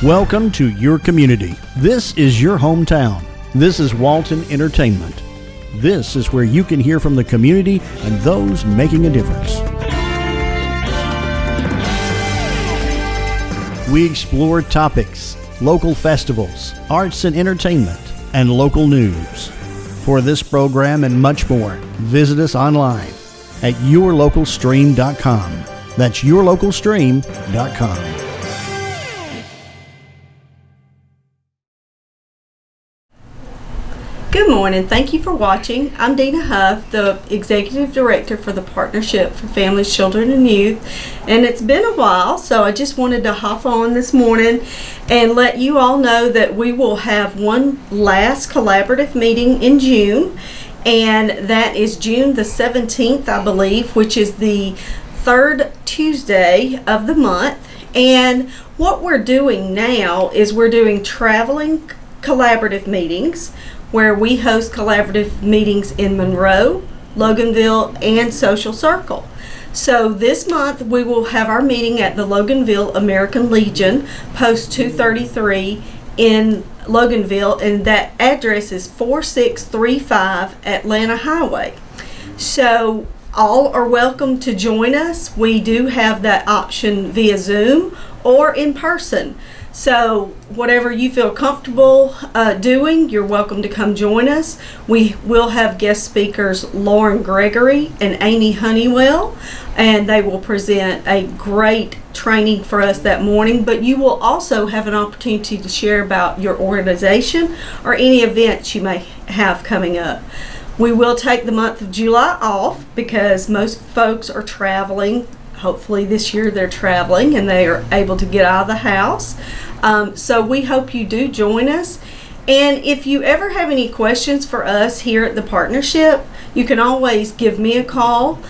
Welcome to your community. This is your hometown. This is Walton Entertainment. This is where you can hear from the community and those making a difference. We explore topics, local festivals, arts and entertainment, and local news. For this program and much more, visit us online at yourlocalstream.com. That's yourlocalstream.com. Good morning. Thank you for watching. I'm Dina Huff, the Executive Director for the Partnership for Families, Children, and Youth. And it's been a while, so I just wanted to hop on this morning and let you all know that we will have one last collaborative meeting in June. And that is June the 17th, I believe, which is the third Tuesday of the month. And what we're doing now is we're doing traveling collaborative meetings, where we host collaborative meetings in Monroe, Loganville, and Social Circle. So this month we will have our meeting at the Loganville American Legion, post 233 in Loganville, and that address is 4635 Atlanta Highway. So all are welcome to join us. We do have that option via Zoom or in person. So whatever you feel comfortable doing, you're welcome to come join us. We will have guest speakers Lauren Gregory and Amy Honeywell, and they will present a great training for us that morning. But you will also have an opportunity to share about your organization or any events you may have coming up. We will take the month of July off because most folks are traveling. Hopefully this year they're traveling and they are able to get out of the house. So we hope you do join us. And if you ever have any questions for us here at the partnership, you can always give me a call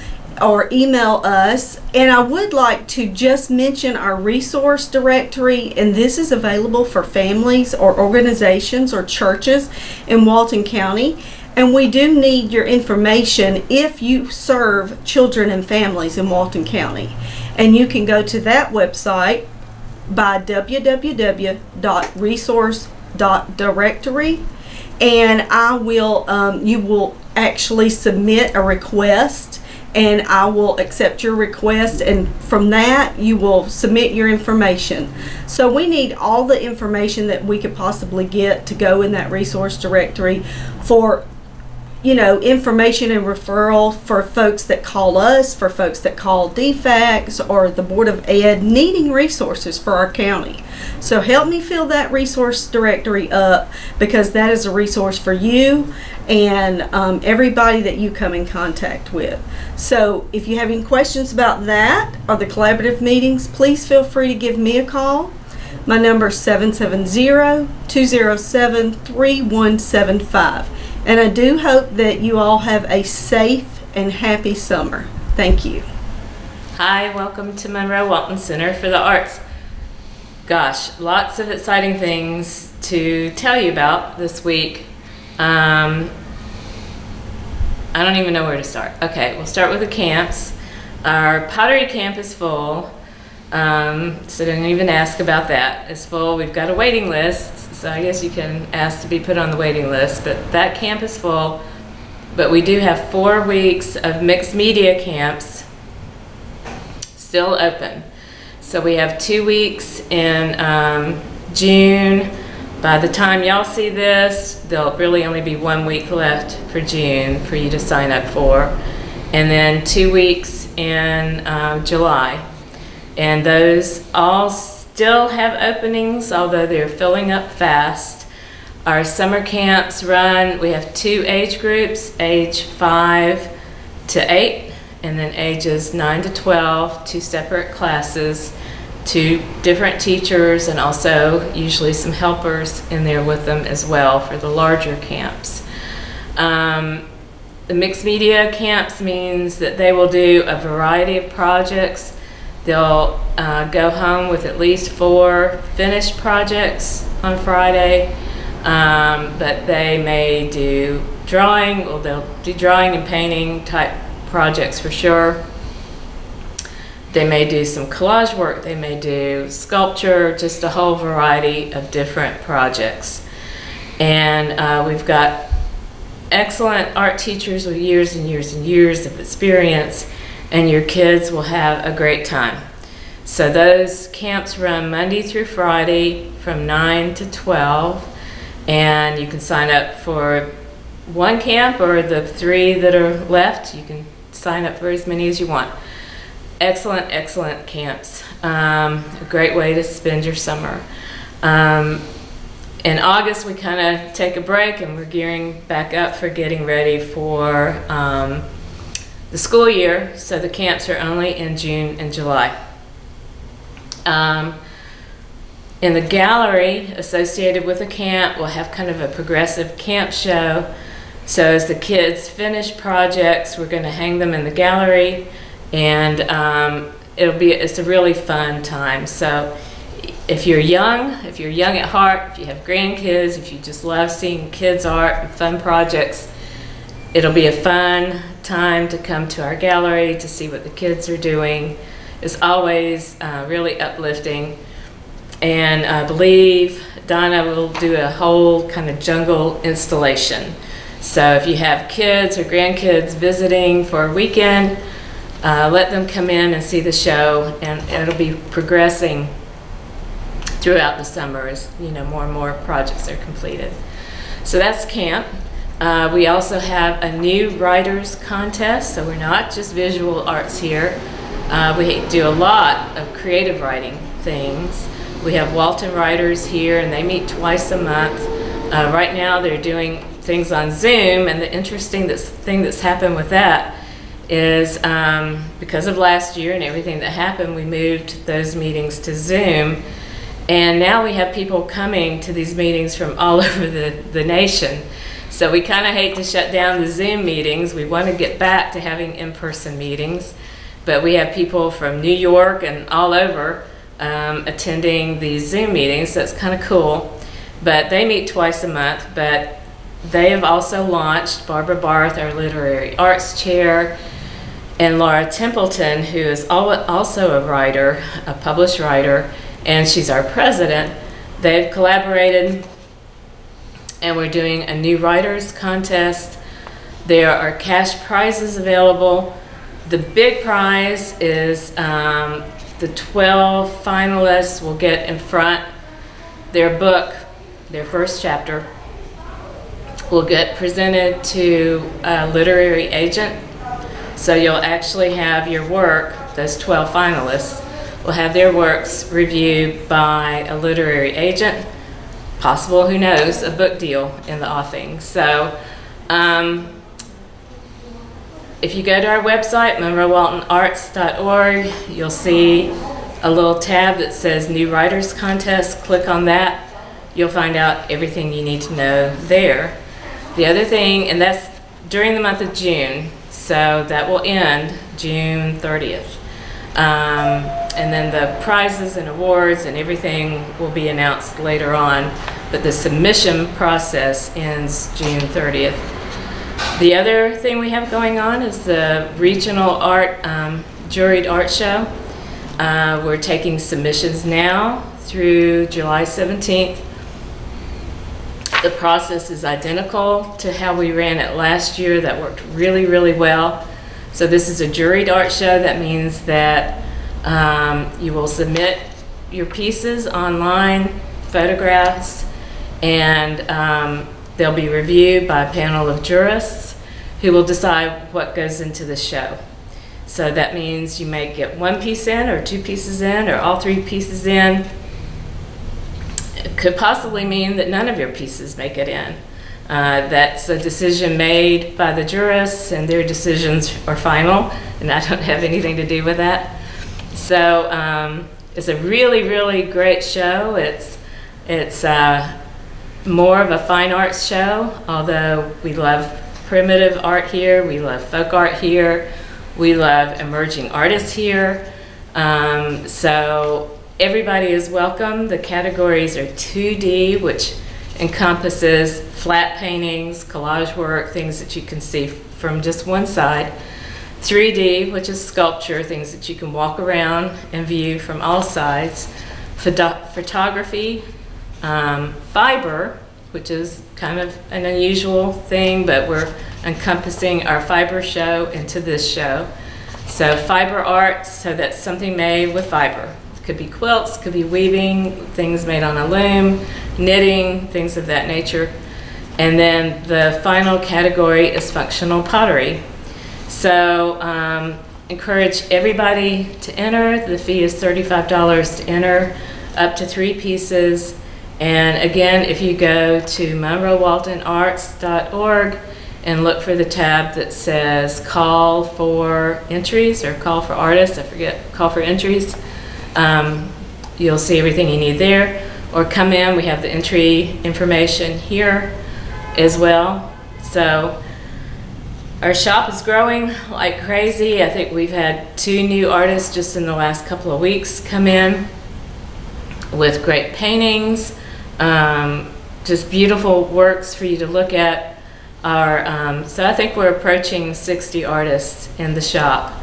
or email us. And I would like to just mention our resource directory, and this is available for families or organizations or churches in Walton County. And we do need your information if you serve children and families in Walton County. And you can go to that website by www.resource.directory, and you will actually submit a request, and I will accept your request, and from that you will submit your information. So we need all the information that we could possibly get to go in that resource directory for information and referral for folks that call us, for folks that call DFACS or the Board of Ed needing resources for our county. So help me fill that resource directory up, because that is a resource for you and everybody that you come in contact with. So if you have any questions about that or the collaborative meetings, please feel free to give me a call. My number is 770-207-3175. And I do hope that you all have a safe and happy summer. Thank you. Hi, welcome to Monroe Walton Center for the Arts. Gosh, lots of exciting things to tell you about this week. I don't even know where to start. Okay, we'll start with the camps. Our pottery camp is full, so don't even ask about that. It's full. We've got a waiting list. So I guess you can ask to be put on the waiting list, but that camp is full. But we do have 4 weeks of mixed media camps still open. So we have 2 weeks in June. By the time y'all see this, there'll really only be 1 week left for June for you to sign up for. And then 2 weeks in July. And those all still have openings, although they're filling up fast. Our summer camps run, we have 2 age groups, age 5 to 8, and then ages 9 to 12, 2 separate classes, 2 different teachers, and also usually some helpers in there with them as well for the larger camps. The mixed media camps means that they will do a variety of projects. They'll go home with at least 4 finished projects on Friday, but they may do drawing, or they'll do drawing and painting type projects for sure. They may do some collage work, they may do sculpture, just a whole variety of different projects. And we've got excellent art teachers with years and years and years of experience, and your kids will have a great time. So those camps run Monday through Friday from 9 to 12, and you can sign up for one camp or the 3 that are left. You can sign up for as many as you want. Excellent, excellent camps. A great way to spend your summer. In August, we kind of take a break, and we're gearing back up for getting ready for the school year. So the camps are only in June and July. In the gallery associated with the camp, we'll have kind of a progressive camp show. So as the kids finish projects, we're going to hang them in the gallery, and it's a really fun time. So if you're young at heart, if you have grandkids, if you just love seeing kids' art and fun projects, it'll be a fun time to come to our gallery to see what the kids are doing. It's always really uplifting. And I believe Donna will do a whole kind of jungle installation. So if you have kids or grandkids visiting for a weekend, let them come in and see the show, and it'll be progressing throughout the summer as more and more projects are completed. So that's camp. We also have a new writers contest, so we're not just visual arts here. We do a lot of creative writing things. We have Walton writers here, and they meet twice a month. Right now they're doing things on Zoom, and the interesting thing that's happened with that is because of last year and everything that happened, we moved those meetings to Zoom, and now we have people coming to these meetings from all over the nation. So we kind of hate to shut down the Zoom meetings. We want to get back to having in-person meetings, but we have people from New York and all over attending these Zoom meetings, so it's kind of cool. But they meet twice a month, but they have also launched Barbara Barth, our literary arts chair, and Laura Templeton, who is also a writer, a published writer, and she's our president. They've collaborated, and we're doing a new writers contest. There are cash prizes available. The big prize is the 12 finalists will get in front. Their book, their first chapter, will get presented to a literary agent. So you'll actually have your work, those 12 finalists, will have their works reviewed by a literary agent, possible, who knows, a book deal in the offing. So if you go to our website, monroewaltonarts.org, you'll see a little tab that says New Writers Contest. Click on that. You'll find out everything you need to know there. The other thing, and that's during the month of June, so that will end June 30th. And then the prizes and awards and everything will be announced later on, but the submission process ends June 30th. The other thing we have going on is the regional art, juried art show. We're taking submissions now through July 17th. The process is identical to how we ran it last year. That worked really, really well. So this is a juried art show. That means that you will submit your pieces online, photographs, and they'll be reviewed by a panel of jurists who will decide what goes into the show. So that means you may get one piece in, or two pieces in, or all three pieces in. It could possibly mean that none of your pieces make it in. That's a decision made by the jurists, and their decisions are final, and I don't have anything to do with that. So it's a really, really great show. It's more of a fine arts show, although we love primitive art here, we love folk art here, we love emerging artists here. So everybody is welcome. The categories are 2D, which encompasses flat paintings, collage work, things that you can see from just one side. 3D, which is sculpture, things that you can walk around and view from all sides. Photography, fiber, which is kind of an unusual thing, but we're encompassing our fiber show into this show. So fiber art, so that's something made with fiber. It could be quilts, could be weaving, things made on a loom, knitting, things of that nature. And then the final category is functional pottery. So encourage everybody to enter. The fee is $35 to enter, up to 3 pieces. And again, if you go to monroewaltonarts.org and look for the tab that says call for entries or call for artists, I forget, call for entries, you'll see everything you need there. Or come in, we have the entry information here as well. So our shop is growing like crazy. I think we've had 2 new artists just in the last couple of weeks come in with great paintings, just beautiful works for you to look at. So I think we're approaching 60 artists in the shop.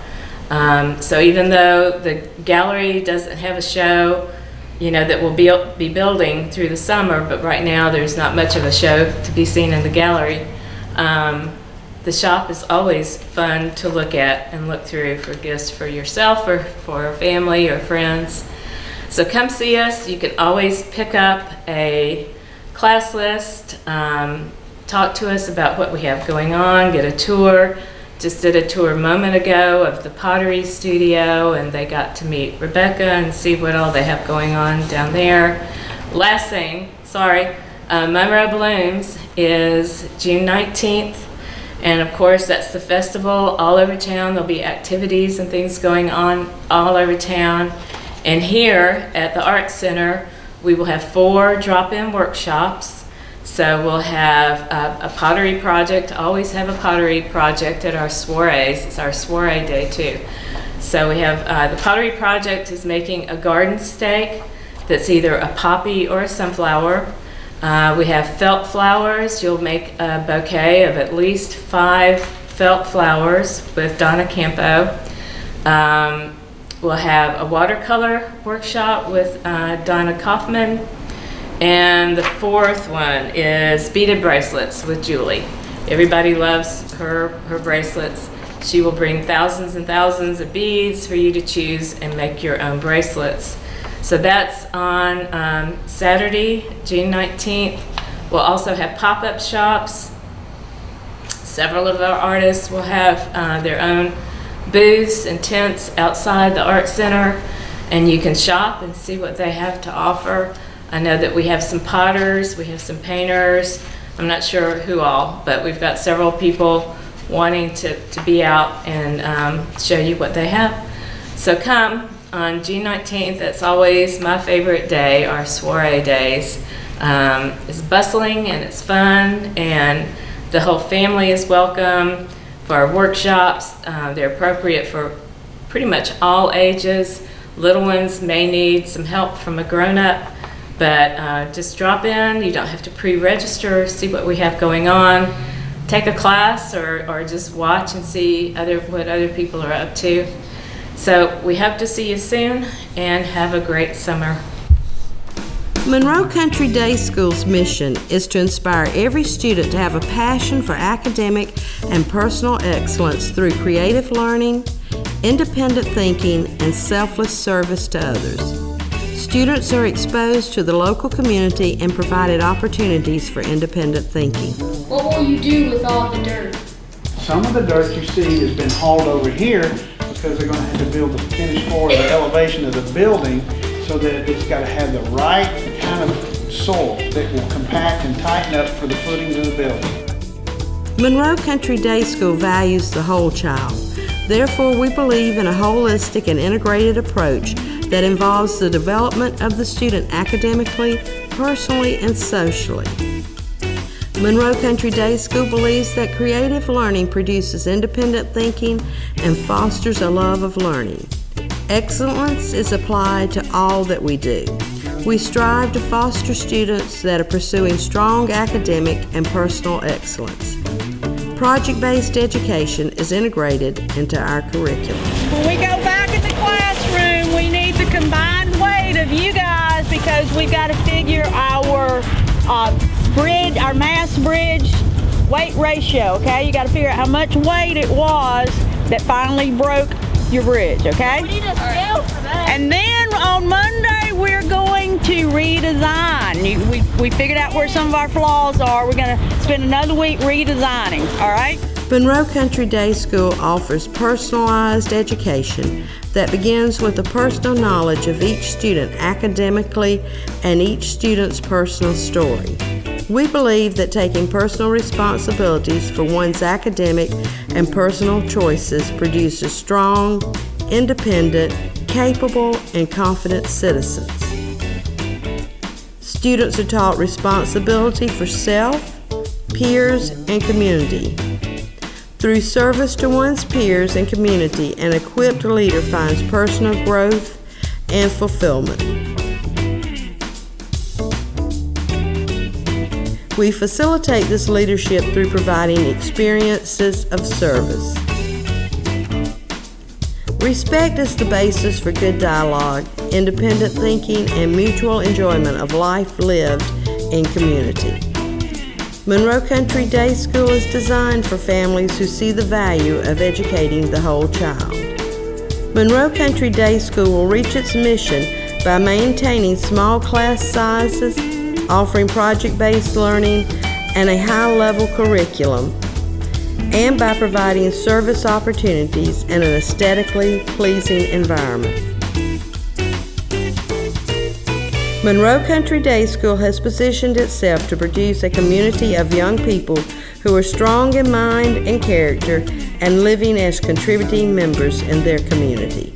So even though the gallery doesn't have a show, that will be building through the summer, but right now there's not much of a show to be seen in the gallery. The shop is always fun to look at and look through for gifts for yourself or for family or friends. So come see us. You can always pick up a class list, talk to us about what we have going on, get a tour. Just did a tour a moment ago of the pottery studio, and they got to meet Rebecca and see what all they have going on down there. Last thing, Monroe Blooms is June 19th, and of course that's the festival all over town. There'll be activities and things going on all over town. And here at the Arts Center, we will have 4 drop-in workshops. So we'll have a pottery project, always have a pottery project at our soirees. It's our soiree day too. So we have the pottery project is making a garden stake that's either a poppy or a sunflower. We have felt flowers. You'll make a bouquet of at least 5 felt flowers with Donna Campo. We'll have a watercolor workshop with Donna Kaufman. And the 4th one is beaded bracelets with Julie. Everybody loves her bracelets. She will bring thousands and thousands of beads for you to choose and make your own bracelets. So that's on Saturday, June 19th. We'll also have pop-up shops. Several of our artists will have their own booths and tents outside the Art Center, and you can shop and see what they have to offer. I know that we have some potters, we have some painters, I'm not sure who all, but we've got several people wanting to be out and show you what they have. So come on June 19th, that's always my favorite day, our soiree days. It's bustling and it's fun, and the whole family is welcome for our workshops. They're appropriate for pretty much all ages. Little ones may need some help from a grown-up, but just drop in. You don't have to pre-register, see what we have going on, take a class, or just watch and see what other people are up to. So we hope to see you soon, and have a great summer. Monroe Country Day School's mission is to inspire every student to have a passion for academic and personal excellence through creative learning, independent thinking, and selfless service to others. Students are exposed to the local community and provided opportunities for independent thinking. What will you do with all the dirt? Some of the dirt you see has been hauled over here because they're going to have to build the finished floor, the elevation of the building, so that it's got to have the right kind of soil that will compact and tighten up for the footings of the building. Monroe Country Day School values the whole child. Therefore, we believe in a holistic and integrated approach that involves the development of the student academically, personally, and socially. Monroe Country Day School believes that creative learning produces independent thinking and fosters a love of learning. Excellence is applied to all that we do. We strive to foster students that are pursuing strong academic and personal excellence. project-based education is integrated into our curriculum. When we go back in the classroom, we need the combined weight of you guys because we've got to figure our bridge, our mass bridge weight ratio, okay? You got to figure out how much weight it was that finally broke your bridge, okay? We need a scale for that. And then on Monday, we're going to redesign. We figured out where some of our flaws are. We're going to spend another week redesigning, all right? Monroe Country Day School offers personalized education that begins with the personal knowledge of each student academically and each student's personal story. We believe that taking personal responsibilities for one's academic and personal choices produces strong, independent, capable, and confident citizens. Students are taught responsibility for self, peers, and community. Through service to one's peers and community, an equipped leader finds personal growth and fulfillment. We facilitate this leadership through providing experiences of service. Respect is the basis for good dialogue, independent thinking, and mutual enjoyment of life lived in community. Monroe Country Day School is designed for families who see the value of educating the whole child. Monroe Country Day School will reach its mission by maintaining small class sizes, offering project-based learning and a high-level curriculum, and by providing service opportunities in an aesthetically pleasing environment. Monroe Country Day School has positioned itself to produce a community of young people who are strong in mind and character and living as contributing members in their community.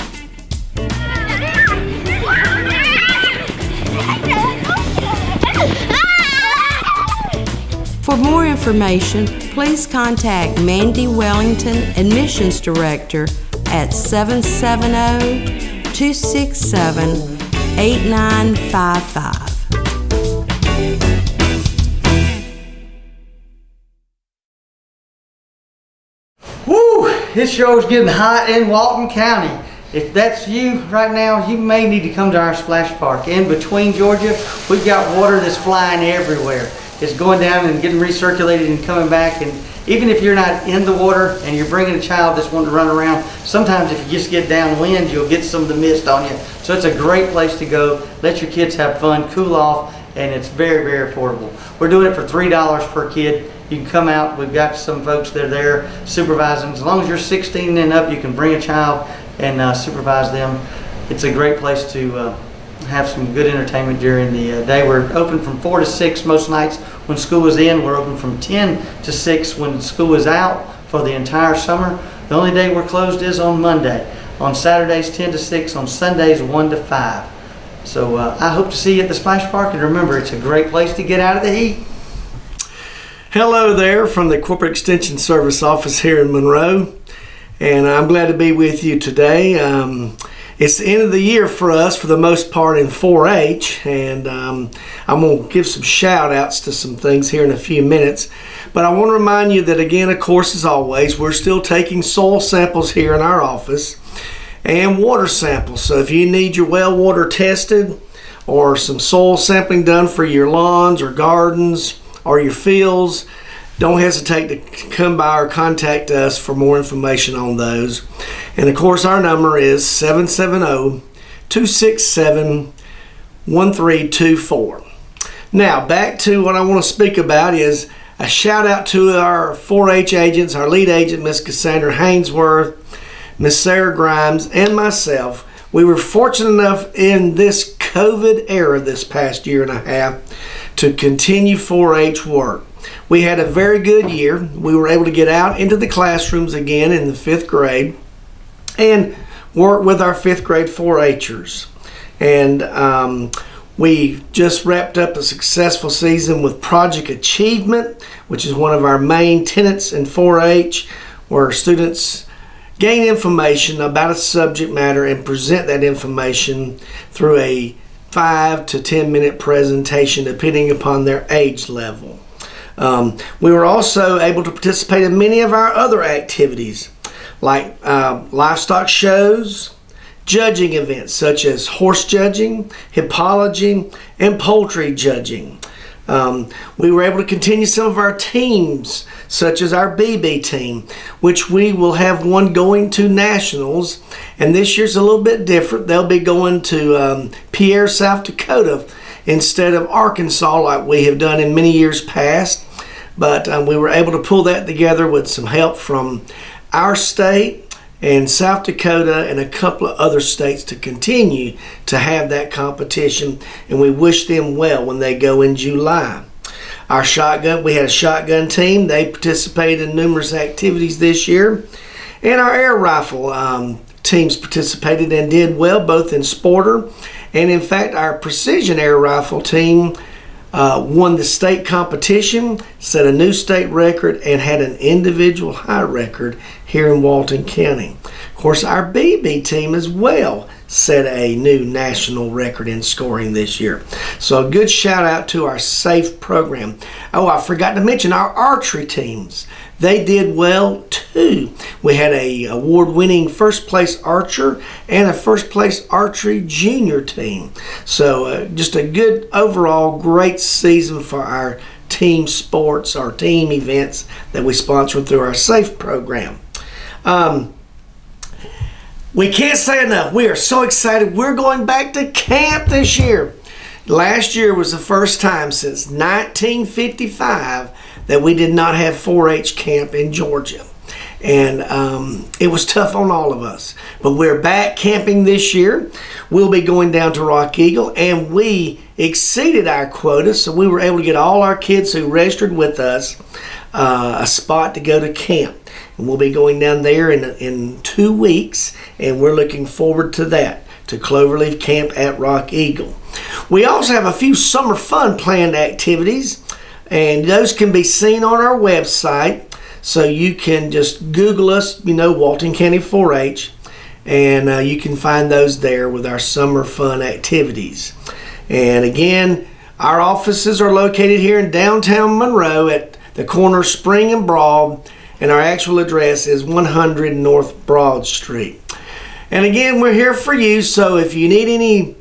For more information, please contact Mandy Wellington, Admissions Director, at 770-267-8955. Woo! This show's getting hot in Walton County. If that's you right now, you may need to come to our splash park. In between Georgia, we've got water that's flying everywhere. It's going down and getting recirculated and coming back. And even if you're not in the water and you're bringing a child that's wanting to run around, sometimes if you just get downwind, you'll get some of the mist on you. So it's a great place to go. Let your kids have fun, cool off, and it's very, very affordable. We're doing it for $3 per kid. You can come out. We've got some folks that are there supervising. As long as you're 16 and up, you can bring a child and supervise them. It's a great place to have some good entertainment during the day. We're open from 4 to 6 most nights when school is in. We're open from 10 to 6 when school is out for the entire summer. The only day we're closed is on Monday. On Saturdays 10 to 6, on Sundays 1 to 5. So I hope to see you at the Splash Park, and remember, it's a great place to get out of the heat. Hello there from the Corporate Extension Service office here in Monroe, and I'm glad to be with you today. It's the end of the year for us for the most part in 4-H, and I'm going to give some shout outs to some things here in a few minutes. But I want to remind you that, again, of course, as always, we're still taking soil samples here in our office and water samples. So if you need your well water tested or some soil sampling done for your lawns or gardens or your fields, don't hesitate to come by or contact us for more information on those. And of course, our number is 770-267-1324. Now, back to what I want to speak about is a shout out to our 4-H agents, our lead agent, Miss Cassandra Hainsworth, Miss Sarah Grimes, and myself. We were fortunate enough in this COVID era this past year and a half to continue 4-H work. We had a very good year. We were able to get out into the classrooms again in the 5th grade and work with our 5th grade 4-Hers. And we just wrapped up a successful season with Project Achievement, which is one of our main tenets in 4-H, where students gain information about a subject matter and present that information through a 5 to 10 minute presentation depending upon their age level. We were also able to participate in many of our other activities, like livestock shows, judging events such as horse judging, hippology, and poultry judging. We were able to continue some of our teams, such as our BB team, which we will have one going to nationals, and this year's a little bit different. They'll be going to Pierre, South Dakota, instead of Arkansas like we have done in many years past. But we were able to pull that together with some help from our state and South Dakota and a couple of other states to continue to have that competition, and we wish them well when they go in July. We had a shotgun team. They participated in numerous activities this year, and our air rifle teams participated and did well, both in sporter, and in fact our precision air rifle team won the state competition, set a new state record, and had an individual high record here in Walton County. Of course, our BB team as well set a new national record in scoring this year. So a good shout out to our SAFE program. Oh, I forgot to mention our archery teams. They did well too. We had a award-winning first place archer and a first place archery junior team. So just a good overall great season for our team sports, our team events that we sponsor through our SAFE program. We can't say enough. We are so excited. We're going back to camp this year. Last year was the first time since 1955 that we did not have 4-H camp in Georgia. And it was tough on all of us. But we're back camping this year. We'll be going down to Rock Eagle, and we exceeded our quota, so we were able to get all our kids who registered with us a spot to go to camp. And we'll be going down there in 2 weeks, and we're looking forward to that, to Cloverleaf Camp at Rock Eagle. We also have a few summer fun planned activities, and those can be seen on our website. So you can just Google us, Walton County 4-H, and you can find those there with our summer fun activities. And again, our offices are located here in downtown Monroe at the corner of Spring and Broad, and our actual address is 100 North Broad Street. And again, we're here for you, so if you need any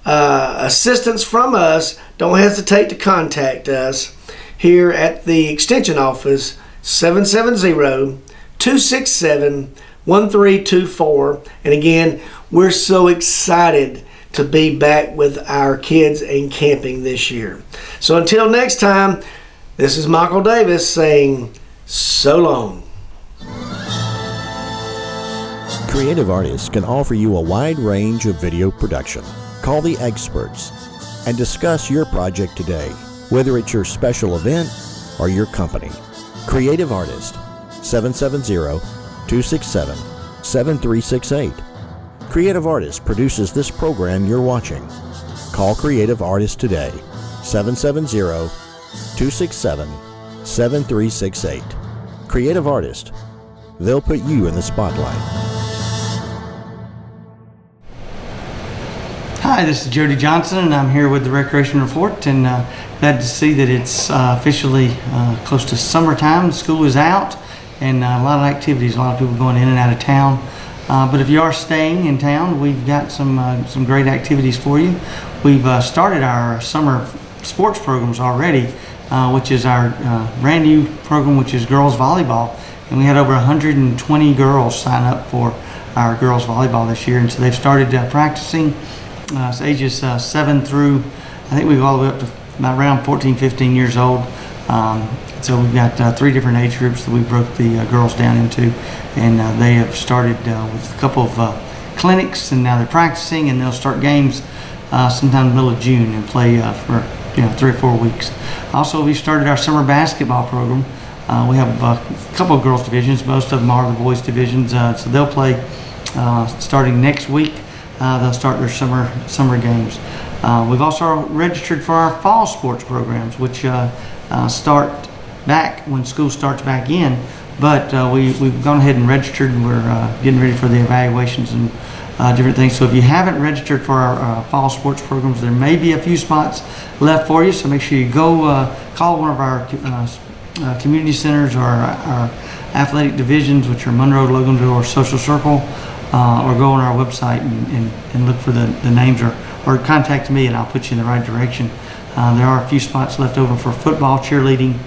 assistance from us, don't hesitate to contact us here at the Extension Office, 770-267-1324. And again, we're so excited to be back with our kids and camping this year. So until next time, this is Michael Davis saying so long. Creative artists can offer you a wide range of video production. Call the experts and discuss your project today, whether it's your special event or your company. Creative Artist, 770-267-7368. Creative Artist produces this program you're watching. Call Creative Artist today, 770-267-7368. Creative Artist, they'll put you in the spotlight. Hi, this is Jody Johnson, and I'm here with the Recreation Report, and glad to see that it's officially close to summertime. School is out, and a lot of activities, a lot of people going in and out of town. But if you are staying in town, we've got some great activities for you. We've started our summer sports programs already, which is our brand new program, which is girls volleyball. And we had over 120 girls sign up for our girls volleyball this year, and so they've started practicing. It's ages 7 through, I think we go all the way up to about around 14, 15 years old. So we've got 3 different age groups that we broke the girls down into, and they have started with a couple of clinics, and now they're practicing, and they'll start games sometime in the middle of June and play for 3 or 4 weeks. Also, we started our summer basketball program. We have a couple of girls divisions. Most of them are the boys divisions, so they'll play starting next week. They'll start their summer games. We've also registered for our fall sports programs, which start back when school starts back in. But we've gone ahead and registered, and we're getting ready for the evaluations and different things. So if you haven't registered for our fall sports programs, there may be a few spots left for you. So make sure you go call one of our community centers or our athletic divisions, which are Monroe, Loganville, or Social Circle, or go on our website and look for the names, or contact me and I'll put you in the right direction. There are a few spots left over for football, cheerleading,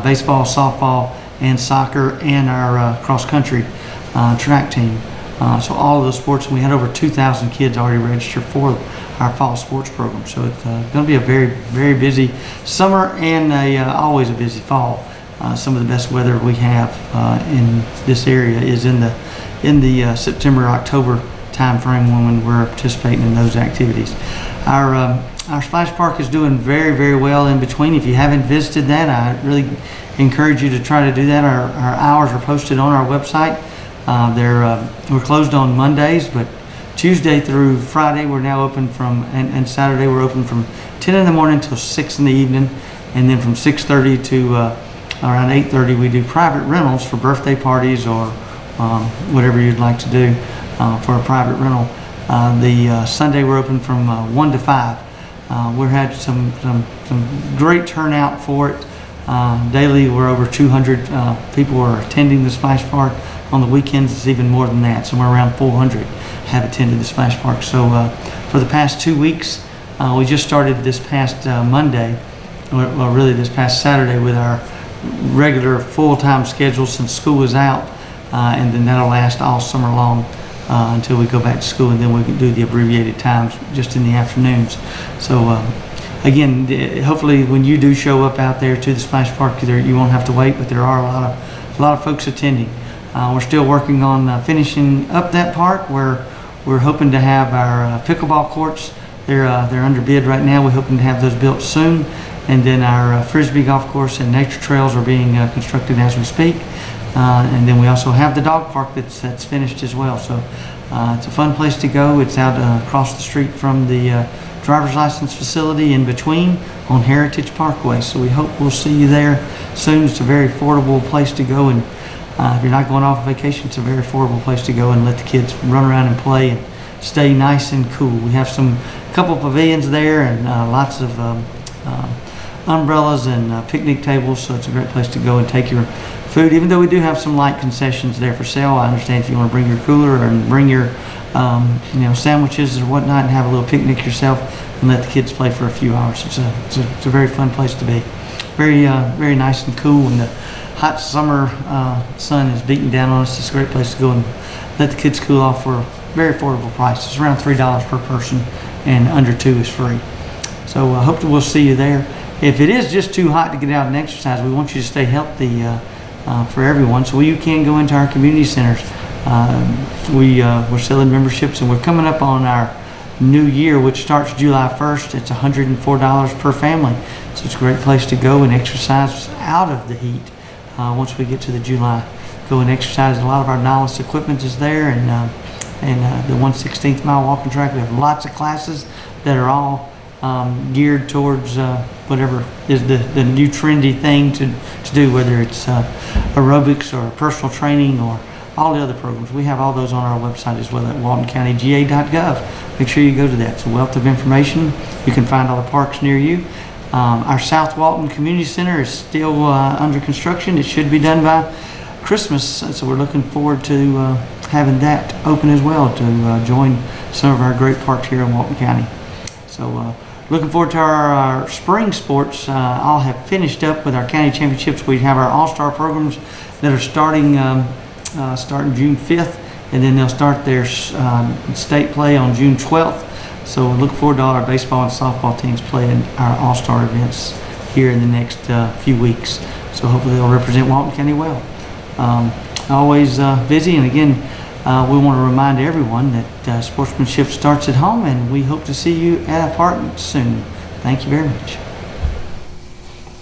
baseball, softball, and soccer, and our cross-country track team. So all of those sports, we had over 2,000 kids already registered for our fall sports program. So it's going to be a very, very busy summer and always a busy fall. Some of the best weather we have in this area is in the September, October time frame when we're participating in those activities. Our splash park is doing very, very well in between. If you haven't visited that, I really encourage you to try to do that. Our hours are posted on our website. We're closed on Mondays, but Tuesday through Friday we're now open and Saturday we're open from 10 in the morning till 6 in the evening, and then from 6:30 to around 8:30 we do private rentals for birthday parties or whatever you'd like to do for a private rental. The Sunday we're open from 1 to 5. We've had some great turnout for it. Daily we're over 200 people are attending the splash park. On the weekends it's even more than that. Somewhere around 400 have attended the splash park. So for the past 2 weeks, we just started this past Monday, well really this past Saturday, with our regular full-time schedule since school is out, and then that'll last all summer long until we go back to school, and then we can do the abbreviated times just in the afternoons. So again, hopefully when you do show up out there to the splash park, you won't have to wait, but there are a lot of folks attending. We're still working on finishing up that park, where we're hoping to have our pickleball courts. They're under bid right now. We're hoping to have those built soon, and then our frisbee golf course and nature trails are being constructed as we speak. And then we also have the dog park that's finished as well. So it's a fun place to go. It's out across the street from the driver's license facility in between on Heritage Parkway. So we hope we'll see you there soon. It's a very affordable place to go, and if you're not going off vacation, it's a very affordable place to go and let the kids run around and play and stay nice and cool. We have a couple pavilions there and lots of umbrellas and picnic tables, so it's a great place to go and take your food. Even though we do have some light concessions there for sale, I understand if you want to bring your cooler and bring your sandwiches or whatnot and have a little picnic yourself and let the kids play for a few hours. It's a very fun place to be. Very very nice and cool, and the hot summer sun is beating down on us. It's a great place to go and let the kids cool off for a very affordable price. It's around $3 per person, and under 2 is free. So I hope that we'll see you there. If it is just too hot to get out and exercise, we want you to stay healthy for everyone. So you can go into our community centers. We're selling memberships, and we're coming up on our new year, which starts July 1st. It's $104 per family. So it's a great place to go and exercise out of the heat. Once we get to the July, go and exercise. A lot of our novice equipment is there, and the 1/16th mile walking track. We have lots of classes that are all geared towards whatever is the new trendy thing to do, whether it's aerobics or personal training or all the other programs. We have all those on our website as well at waltoncountyga.gov. Make sure you go to that. It's a wealth of information. You can find all the parks near you. Our South Walton Community Center is still under construction. It should be done by Christmas, so we're looking forward to having that open as well to join some of our great parks here in Walton County. So looking forward to our spring sports. All have finished up with our county championships. We have our all-star programs that are starting June 5th, and then they'll start their state play on June 12th. So we look forward to all our baseball and softball teams playing our all-star events here in the next few weeks. So hopefully they'll represent Walton County well. Always busy, and again, we want to remind everyone that sportsmanship starts at home, and we hope to see you at a park soon. Thank you very much.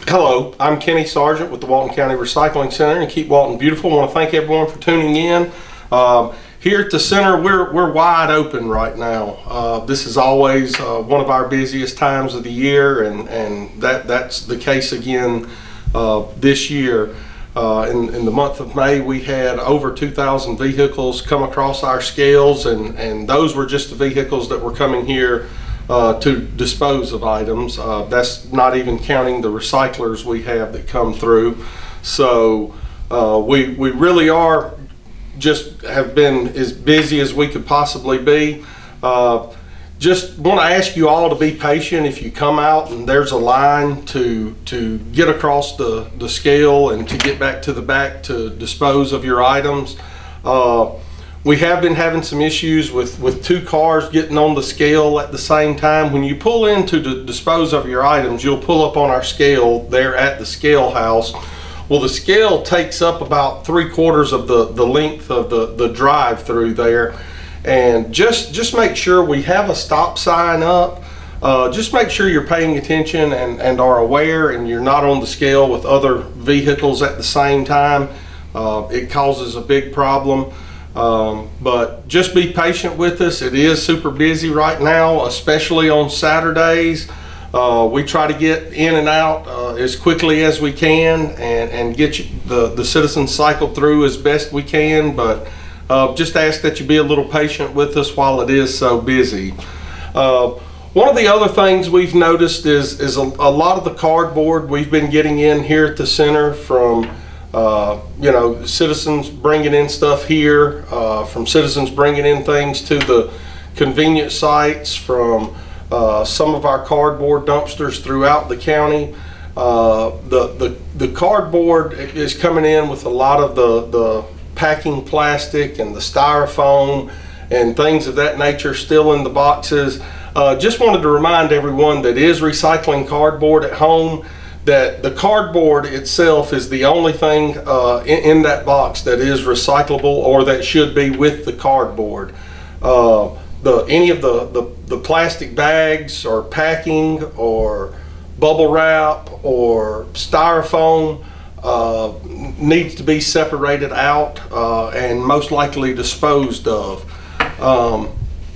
Hello, I'm Kenny Sargent with the Walton County Recycling Center and Keep Walton Beautiful. I want to thank everyone for tuning in. Here at the center, we're wide open right now. This is always one of our busiest times of the year, and that's the case again this year. In the month of May, we had over 2,000 vehicles come across our scales, and those were just the vehicles that were coming here to dispose of items. That's not even counting the recyclers we have that come through. So we really are have been as busy as we could possibly be. Just want to ask you all to be patient if you come out and there's a line to get across the scale and to get back to the back to dispose of your items. We have been having some issues with 2 cars getting on the scale at the same time. When you pull in to dispose of your items, you'll pull up on our scale there at the scale house. Well, the scale takes up about 3/4 of the length of the drive through there. And just make sure we have a stop sign up. Just make sure you're paying attention and are aware, and you're not on the scale with other vehicles at the same time. It causes a big problem. But just be patient with us. It is super busy right now, especially on Saturdays. We try to get in and out as quickly as we can and get the citizens cycled through as best we can. But just ask that you be a little patient with us while it is so busy. One of the other things we've noticed is a lot of the cardboard we've been getting in here at the center from citizens bringing in stuff here, from citizens bringing in things to the convenience sites, from some of our cardboard dumpsters throughout the county. The cardboard is coming in with a lot of the packing plastic and the styrofoam and things of that nature still in the boxes. Just wanted to remind everyone that is recycling cardboard at home that the cardboard itself is the only thing in that box that is recyclable or that should be with the cardboard. Any of the plastic bags or packing or bubble wrap or styrofoam needs to be separated out and most likely disposed of.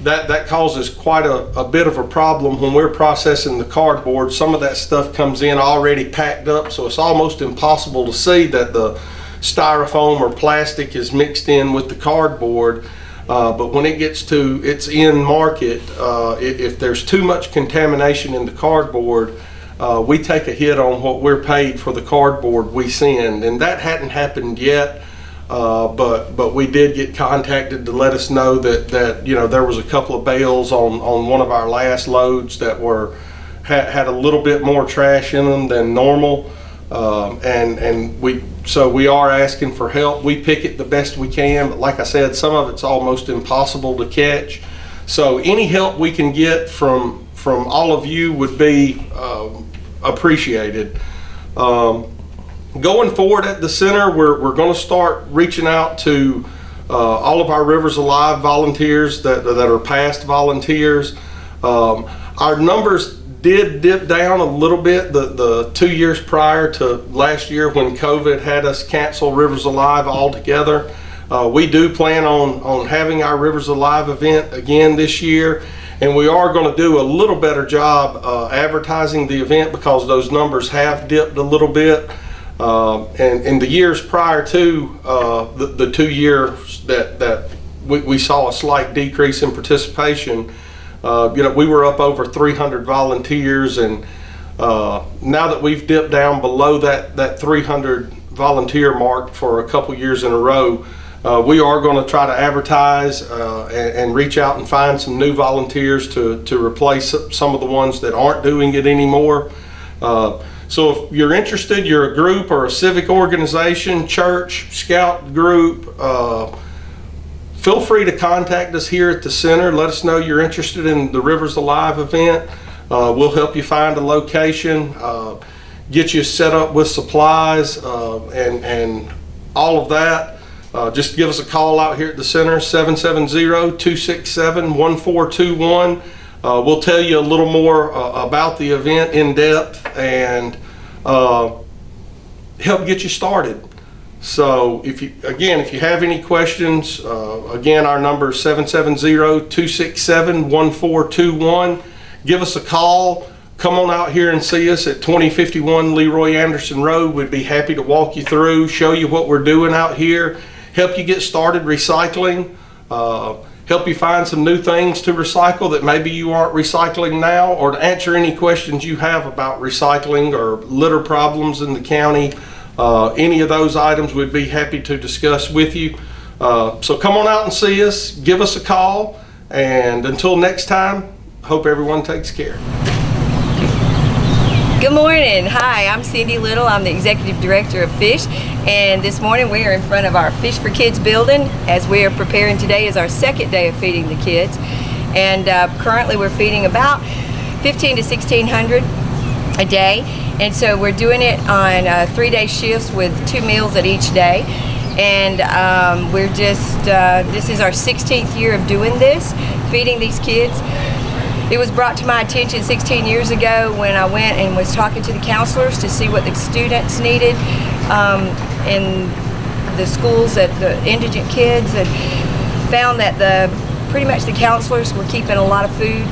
That causes quite a bit of a problem when we're processing the cardboard. Some of that stuff comes in already packed up, so it's almost impossible to see that the styrofoam or plastic is mixed in with the cardboard. But when it gets to its end market, if there's too much contamination in the cardboard, we take a hit on what we're paid for the cardboard we send. And that hadn't happened yet. But we did get contacted to let us know that there was a couple of bales on one of our last loads that had a little bit more trash in them than normal, and we are asking for help. We pick it the best we can, but like I said, some of it's almost impossible to catch. So any help we can get from all of you would be appreciated. Going forward at the center, we're going to start reaching out to all of our Rivers Alive volunteers that are past volunteers. Our numbers did dip down a little bit the 2 years prior to last year when COVID had us cancel Rivers Alive altogether. We do plan on having our Rivers Alive event again this year, and we are going to do a little better job advertising the event because those numbers have dipped a little bit. And in the years prior to the 2 years that we saw a slight decrease in participation, we were up over 300 volunteers, and now that we've dipped down below that 300 volunteer mark for a couple years in a row, we are going to try to advertise and reach out and find some new volunteers to replace some of the ones that aren't doing it anymore. So if you're interested, you're a group or a civic organization, church, scout group, feel free to contact us here at the center. Let us know you're interested in the Rivers Alive event. We'll help you find a location, get you set up with supplies, and all of that. Just give us a call out here at the center, 770-267-1421. We'll tell you a little more about the event in depth and help get you started. So if you have any questions, again, our number is 770-267-1421. Give us a call, come on out here and see us at 2051 Leroy Anderson Road. We'd be happy to walk you through, show you what we're doing out here, help you get started recycling, help you find some new things to recycle that maybe you aren't recycling now, or to answer any questions you have about recycling or litter problems in the county. Any of those items we'd be happy to discuss with you. So come on out and see us, give us a call, and until next time, hope everyone takes care. Good morning. Hi, I'm Cindy Little. I'm the Executive Director of Fish, and this morning we are in front of our Fish for Kids building as we are preparing. Today is our second day of feeding the kids, and currently we're feeding about 15 to 1600 a day, and so we're doing it on 3-day shifts with 2 meals at each day. And we're just, this is our 16th year of doing this, feeding these kids. It was brought to my attention 16 years ago when I went and was talking to the counselors to see what the students needed in the schools, at the indigent kids, and found that pretty much the counselors were keeping a lot of food,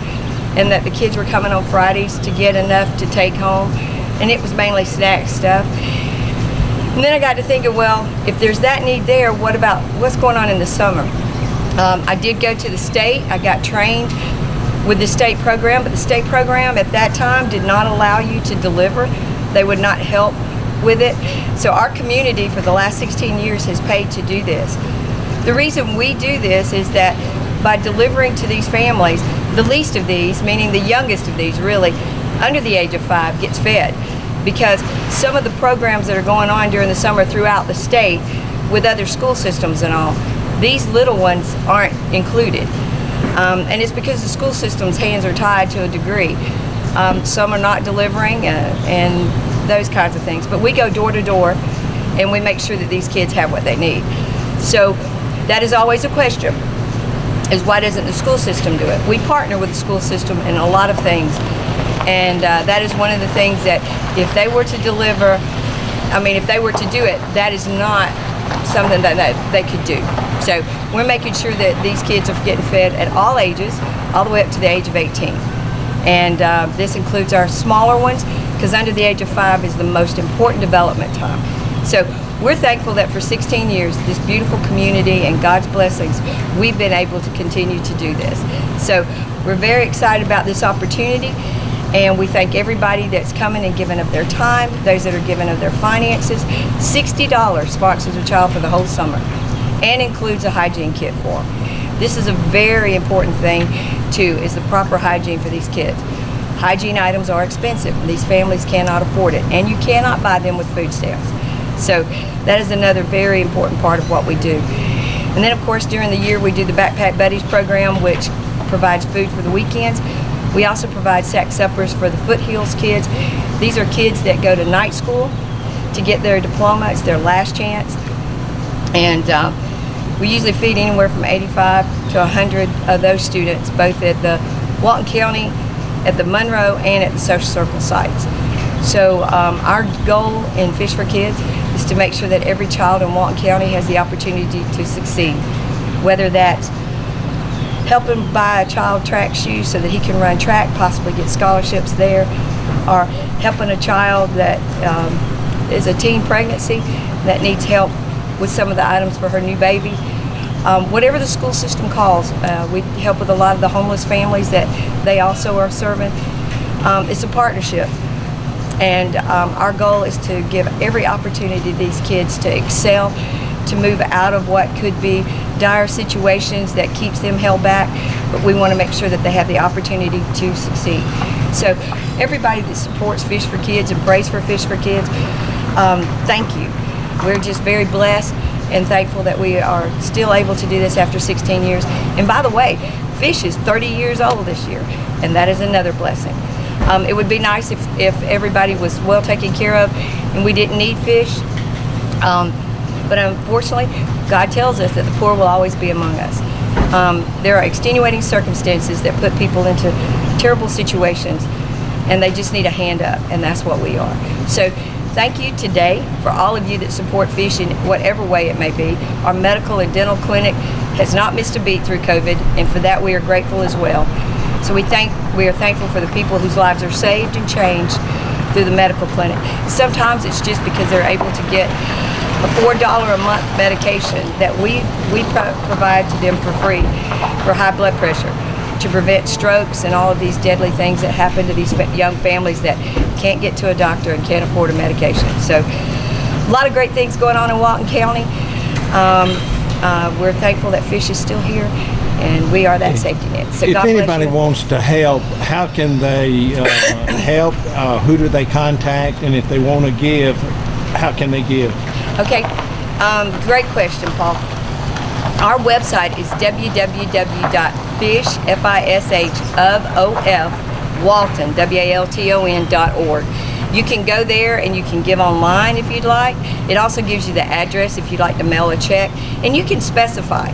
and that the kids were coming on Fridays to get enough to take home, and it was mainly snack stuff. And then I got to thinking, well, if there's that need there, what about what's going on in the summer? I did go to the state. I got trained with the state program, but the state program at that time did not allow you to deliver. They would not help with it. So our community for the last 16 years has paid to do this. The reason we do this is that by delivering to these families, the least of these, meaning the youngest of these really, under the age of 5, gets fed. Because some of the programs that are going on during the summer throughout the state with other school systems and all, these little ones aren't included. And it's because the school system's hands are tied to a degree. Some are not delivering and those kinds of things. But we go door to door and we make sure that these kids have what they need. So that is always a question, is why doesn't the school system do it? We partner with the school system in a lot of things. And that is one of the things that if they were to deliver, if they were to do it, that is not something that they could do. So we're making sure that these kids are getting fed at all ages, all the way up to the age of 18. And this includes our smaller ones, because under the age of 5 is the most important development time. So we're thankful that for 16 years, this beautiful community and God's blessings, we've been able to continue to do this. So we're very excited about this opportunity. And we thank everybody that's coming and giving of their time, those that are giving of their finances. $60 sponsors a child for the whole summer and includes a hygiene kit for them. This is a very important thing, too, is the proper hygiene for these kids. Hygiene items are expensive, and these families cannot afford it, and you cannot buy them with food stamps. So that is another very important part of what we do. And then, of course, during the year, we do the Backpack Buddies program, which provides food for the weekends. We also provide sack suppers for the Foothills kids. These are kids that go to night school to get their diploma. It's their last chance. And we usually feed anywhere from 85 to 100 of those students, both at the Walton County, at the Monroe, and at the Social Circle sites. So our goal in Fish for Kids is to make sure that every child in Walton County has the opportunity to succeed, whether that's helping buy a child track shoes so that he can run track, possibly get scholarships there, or helping a child that is a teen pregnancy that needs help with some of the items for her new baby. Whatever the school system calls, we help with a lot of the homeless families that they also are serving. It's a partnership, and our goal is to give every opportunity to these kids to excel, to move out of what could be dire situations that keeps them held back, but we want to make sure that they have the opportunity to succeed. So everybody that supports Fish for Kids and prays for Fish for Kids, thank you. We're just very blessed and thankful that we are still able to do this after 16 years. And by the way, Fish is 30 years old this year, and that is another blessing. It would be nice if everybody was well taken care of and we didn't need fish. But unfortunately, God tells us that the poor will always be among us. There are extenuating circumstances that put people into terrible situations, and they just need a hand up, and that's what we are. So thank you today for all of you that support Fish in whatever way it may be. Our medical and dental clinic has not missed a beat through COVID, and for that we are grateful as well. So we are thankful for the people whose lives are saved and changed through the medical clinic. Sometimes it's just because they're able to get a $4 a month medication that we provide to them for free for high blood pressure, to prevent strokes and all of these deadly things that happen to these young families that can't get to a doctor and can't afford a medication. So a lot of great things going on in Walton County. We're thankful that FISH is still here, and we are that safety net. So if God bless anybody you. wants to help, how can they help? Who do they contact? And if they want to give, how can they give? Okay, great question, Paul. Our website is www.fish.Walton, WALTON.org. You can go there and you can give online if you'd like. It also gives you the address if you'd like to mail a check. And you can specify.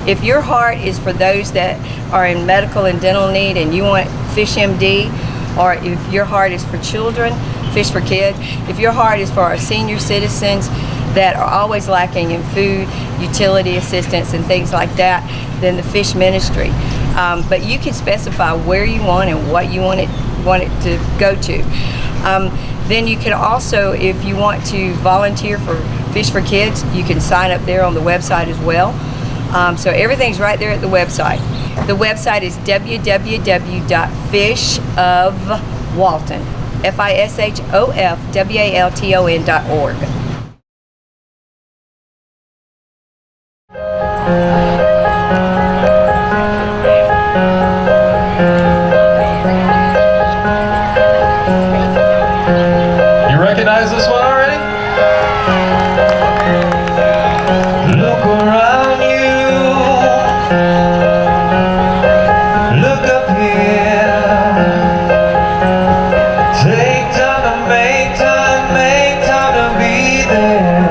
If your heart is for those that are in medical and dental need and you want FISH MD, or if your heart is for children, FISH for Kids, if your heart is for our senior citizens that are always lacking in food, utility assistance, and things like that, then the FISH ministry. But you can specify where you want and what you want it to go to. Then you can also, if you want to volunteer for FISH for Kids, you can sign up there on the website as well. So everything's right there at the website. The website is www.fishofwalton, FISHOFWALTON.org. You recognize this one already? Look around you. Look up here. Take time to make time to be there.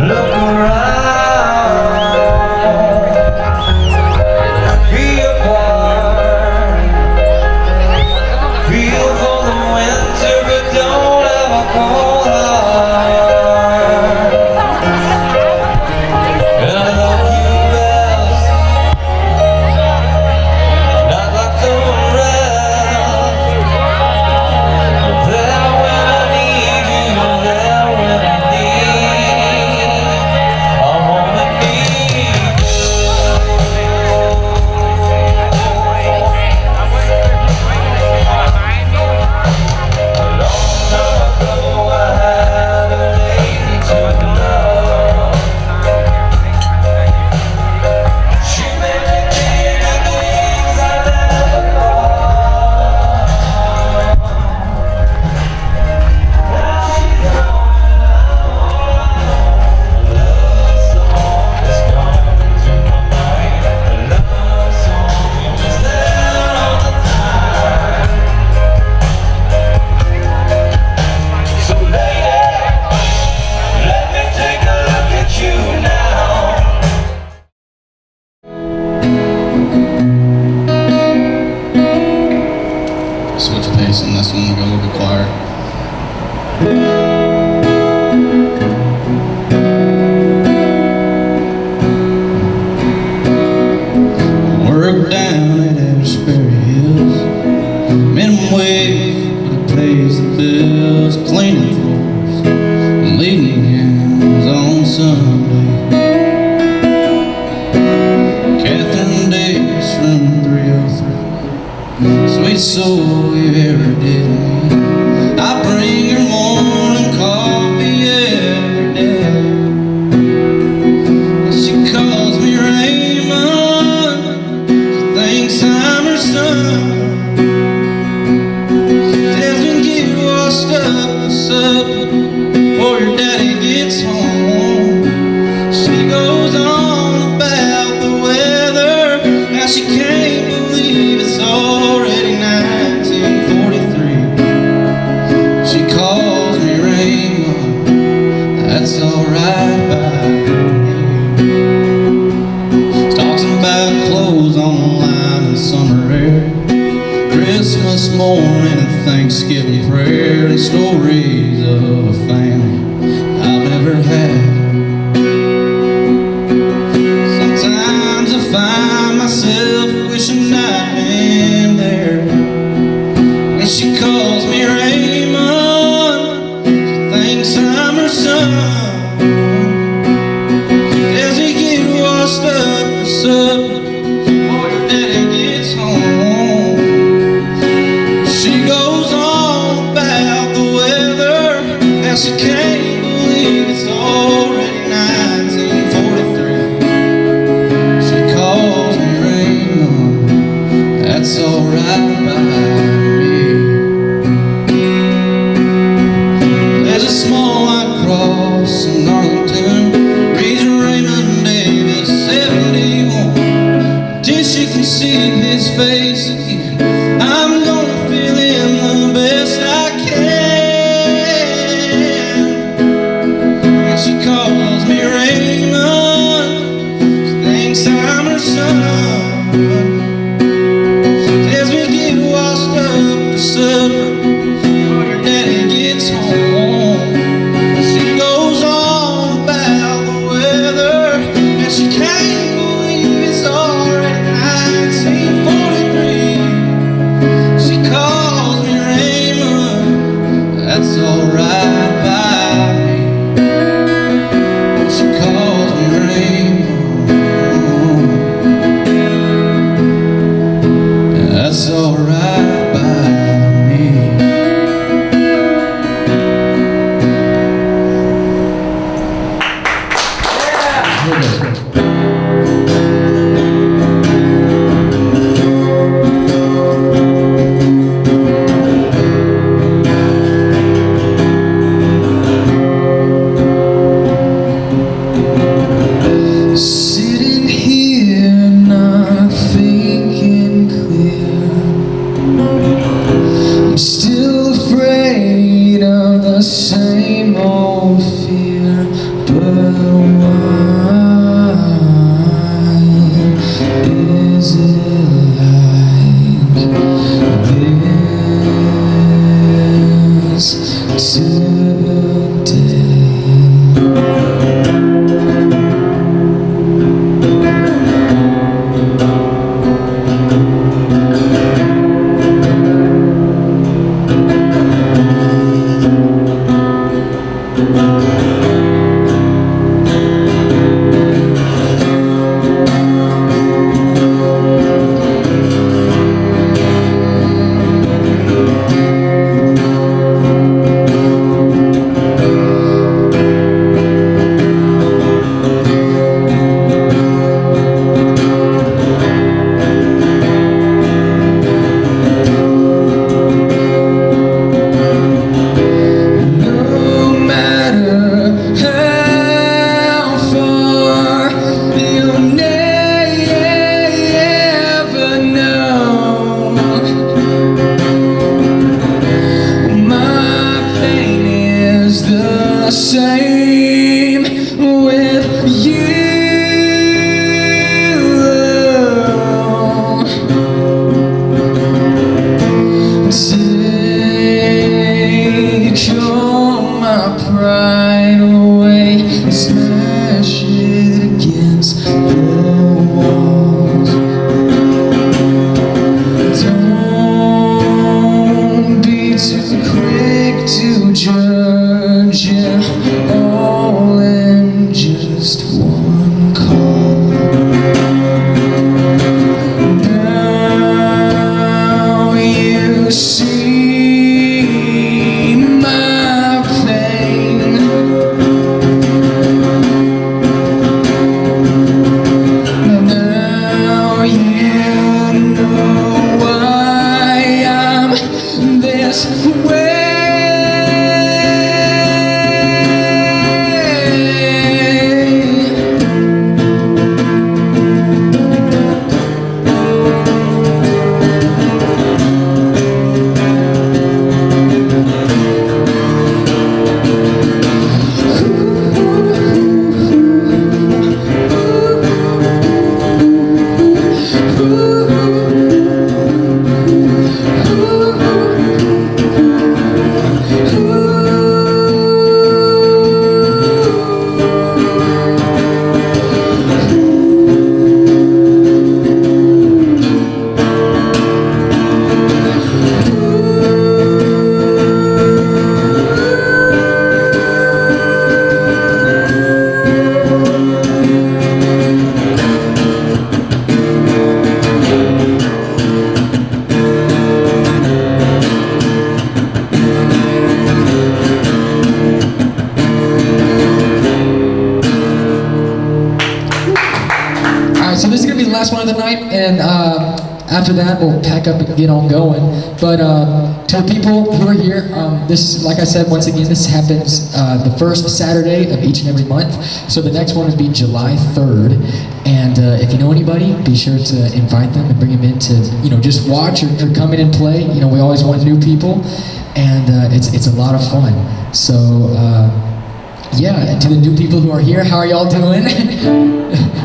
Look around. Be a part. Feel for the winter, but don't have a cold heart. And I love you best, not like the rest. But there when I need you, there when I need. I wanna need you. Switch pace on this one, we'll go a little bit quieter. Work down at Asbury Hills, minimum wage, but it pays the bills, cleaning floors, and leading hands on Sunday. Catherine Davis, room 303. Sweet soul, you ever did me. I bring her morning coffee every day. And she calls me Raymond. She thinks I'm her son. Tells me to get washed up for supper before your daddy gets home. She goes on about the weather, how she can't believe it's already 1943. She calls me Raymond, that's alright by me. Talks about clothes on the line in summer air, Christmas morning and Thanksgiving prayer, and stories of a family I've never had. Sometimes I find myself she can't believe it's already 1943. She calls me Raymond, that's alright by me. There's a small white cross in Arlington, reads Raymond Davis 71. Till she can see his face again, I'm gonna fill in the best I can. And she calls me Raymond, she thinks I'm her son. Tells me get washed up for supper when her daddy gets home. She goes on about the weather, and she can't believe it's already 1943. She calls me Raymond, that's alright by me. She calls me Raymond, that's alright by me. Sitting here not thinking clear, I'm still afraid of the same old fear. But why is it like this today? No matter how far, you'll never know. My pain is the same with you. Take my pride away and smash it against the walls. Don't be too quick to judge. last one of the night, and after that we'll pack up and get on going. But to the people who are here, this, like I said, once again, this happens the first Saturday of each and every month. So the next one would be July 3rd. And if you know anybody, be sure to invite them and bring them in to, just watch or come in and play. We always want new people, and it's a lot of fun. So yeah, and to the new people who are here, how are y'all doing?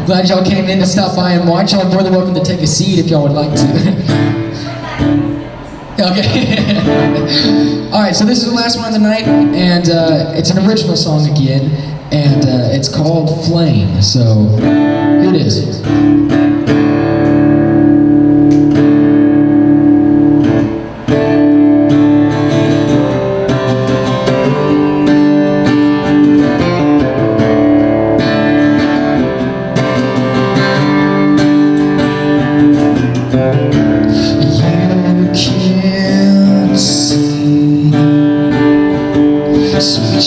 Glad y'all came in to stop by and watch. Y'all are more than welcome to take a seat if y'all would like to. Okay. All right, so this is the last one of the night, and it's an original song again, and it's called Flame. So here it is.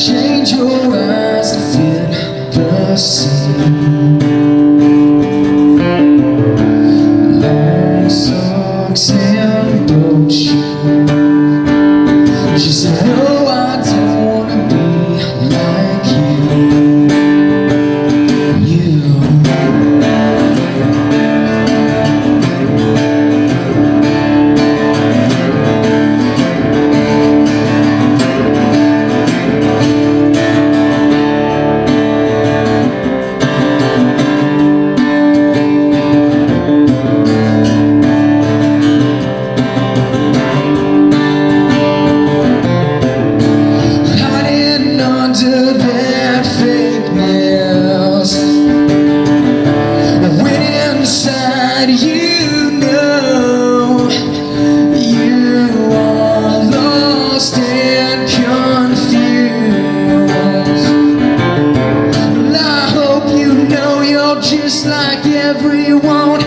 Change your eyes to fit the same. Long socks and boat shoes. She said, no, I don't wanna be like just like everyone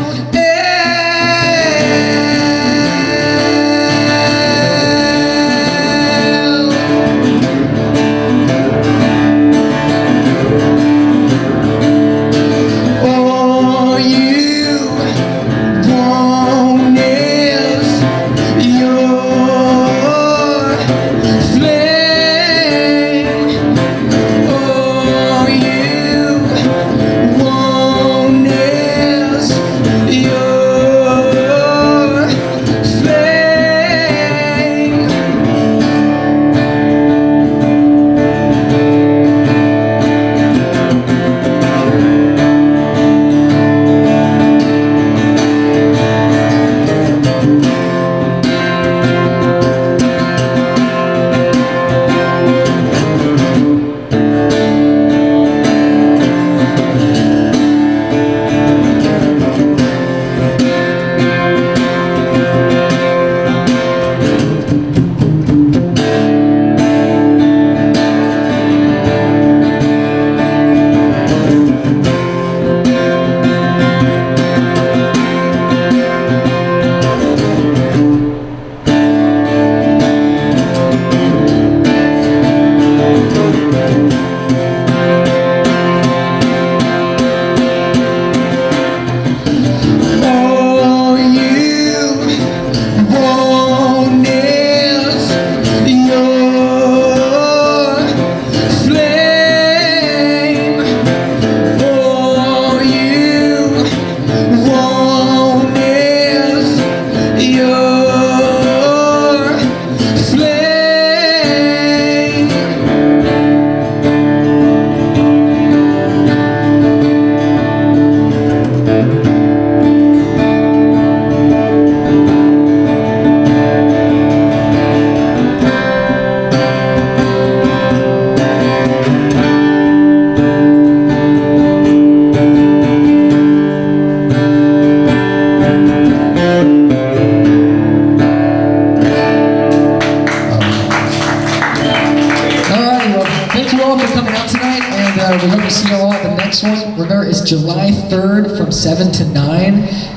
we hope to see you all at the next one. Remember, it's July 3rd from 7 to 9.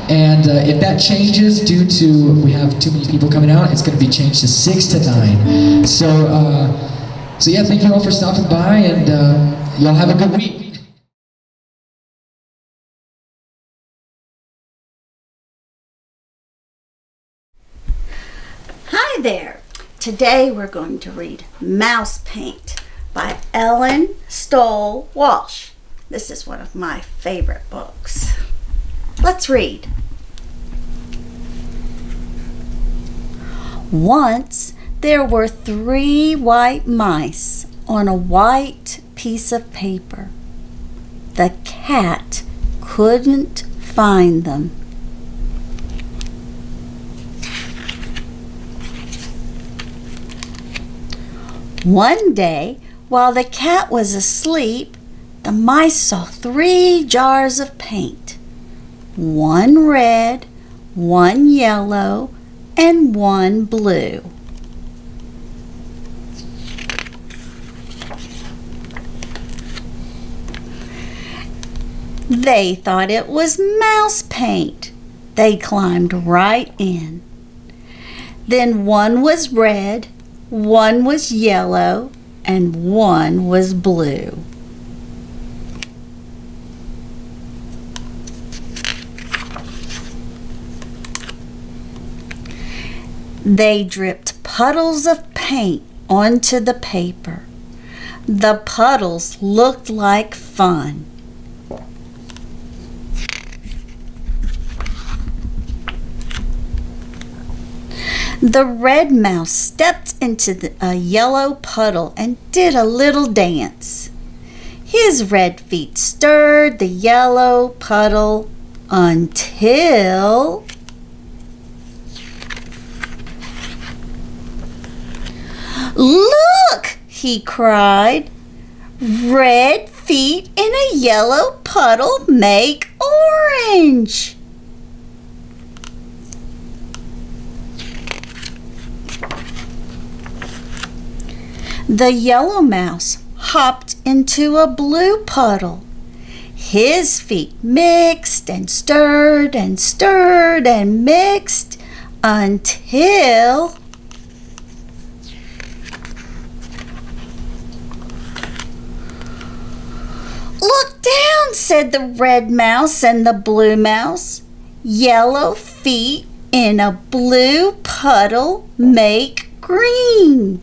And if that changes due to we have too many people coming out, it's going to be changed to 6 to 9. So yeah, thank you all for stopping by, and y'all have a good week. Today we're going to read Mouse Paint by Ellen Stoll Walsh. This is one of my favorite books. Let's read. Once there were 3 white mice on a white piece of paper. The cat couldn't find them. One day, while the cat was asleep, the mice saw 3 jars of paint. 1 red, 1 yellow, and 1 blue. They thought it was mouse paint. They climbed right in. Then 1 was red, 1 was yellow, and 1 was blue. They dripped puddles of paint onto the paper. The puddles looked like fun. The red mouse stepped into a yellow puddle and did a little dance. His red feet stirred the yellow puddle until... "Look!" he cried. "Red feet in a yellow puddle make orange." The yellow mouse hopped into a blue puddle. His feet mixed and stirred and stirred and mixed until... "Look down," said the red mouse and the blue mouse. "Yellow feet in a blue puddle make green."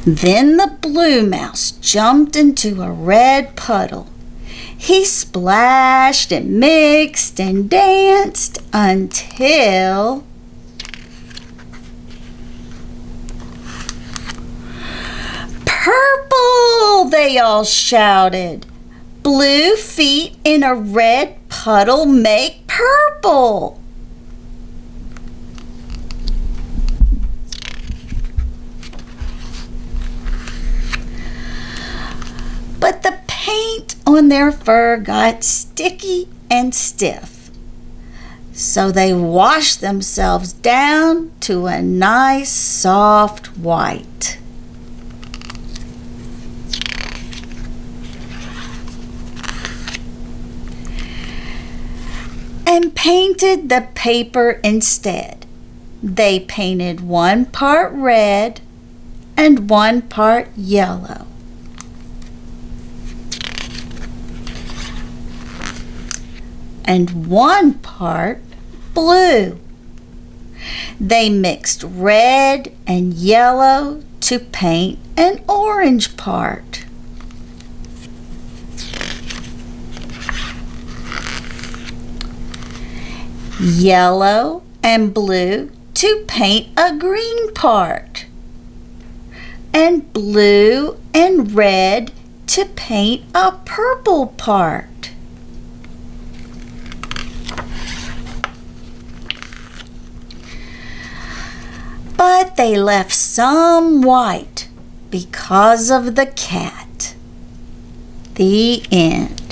Then the blue mouse jumped into a red puddle. He splashed and mixed and danced until... "Purple!" they all shouted. "Blue feet in a red puddle make purple." But the paint on their fur got sticky and stiff, so they washed themselves down to a nice soft white. And painted the paper instead. They painted 1 part red and 1 part yellow. And 1 part blue. They mixed red and yellow to paint an orange part. Yellow and blue to paint a green part. And blue and red to paint a purple part. But they left some white because of the cat. The end.